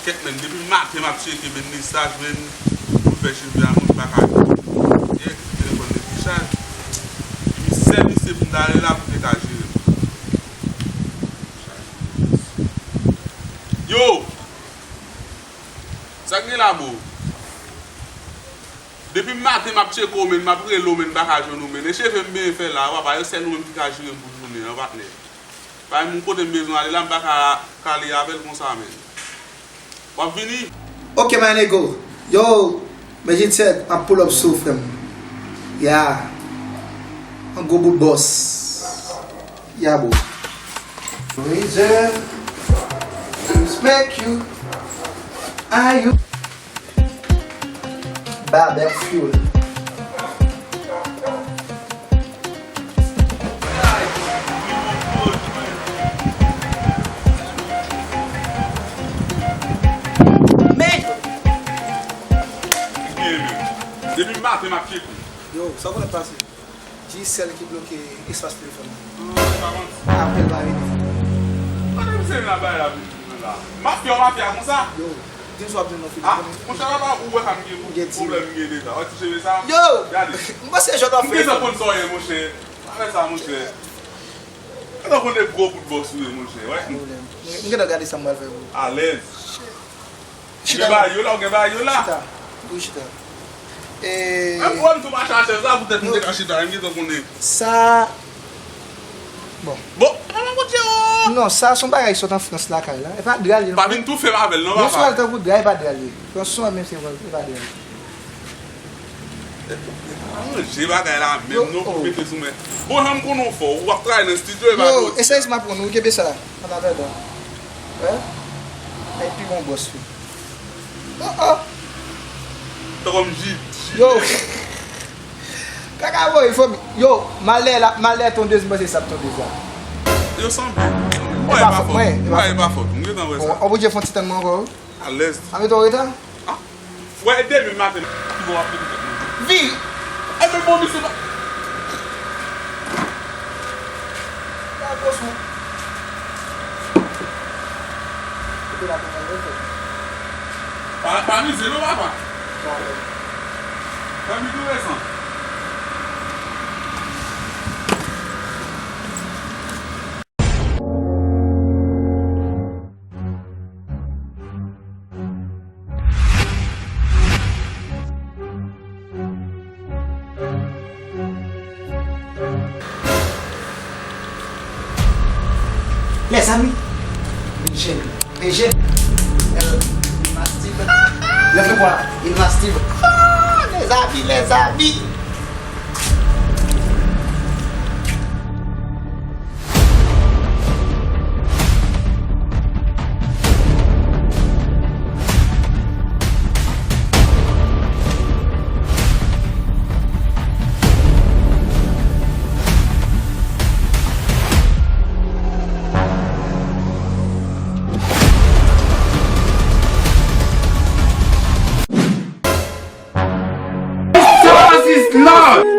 ket men, depi maten map cheke ben nistaj men, pou fè cheve a moun bakaj. Ye, telefon de fichaj. Mi servise pou dale la pou detajer. Yo! Sak gen la bo? Depi maten map cheko men, map relo men bakaj nou men, e cheve mbe fè la, wap a yo sen nou men pikajir pou jounen, wap ne. Pa moun kote mbezon ale la mbaka kali avel konsa men. Wap vini? Ok my nego. Yo, Bedjine said I pull up so from. Yeah. I'm go boot boss. Yeah, bro. Reason to respect you. Are you bad that fuel? Depi maten map cheko. Yo, ça va passer. J'ai celle qui bloque espace téléphone. Par contre, Appel va venir. ane mse la bay la vi. Mafya kon sa? Yo, dis-moi bien non Ah, mon chala ba ou wè kam gen problem gen de sa. O ti cheve sa? Yo! Gade. Moi c'est j'entends Mwen se kon soye mon chè. Arrête ça mon chè. Ano kon de gros pou boss ou mon chè, wè? Mwen gen regarder ça moi faire. A l'aise. Gen ba yo la ou gen ba yo la? Chita. Oui, chita. Mwen pou an tou ma chache sa, pou tèt mwen dek an chita, mwen gen ton konnen. Ça bon. Bon, an kon chè o! Non, ça son bagay sort en France là là. Et pas de aller. Pa vin tou fè mavel, non Non, va soit pa? le temps pour drive pas de aller. Quand soit même c'est pas de aller. Mwen chè bagay la, Yo, mèm nou oh. pou pete sou men. Bon, an konon fò, ou wap trai nan studio e ba Yo, do. essaye ma pour nous, kebe ça. On a dedans. Ouais? Et puis mon boss. Oh oh. Tò kom jit. Yo. Kaka il faut yo, malè ton deuxième c'est ça ton deuxième. Yo san bi. Wè e pa fòt. Wè e pa fòt. Mwen gen tan wè sa. On peut dire font petit tellement encore. A l'aise. Avec ton retard? Wè e debi maten. Ki bon apre di tek. Vi. E mè bon mi se ba. La boss mon. Pa mi se nou va pa. Pa mi tou wè san. Les amis, Bedjine, il mastive. Le fais quoi? Il mastive. Ah, les amis. Lord!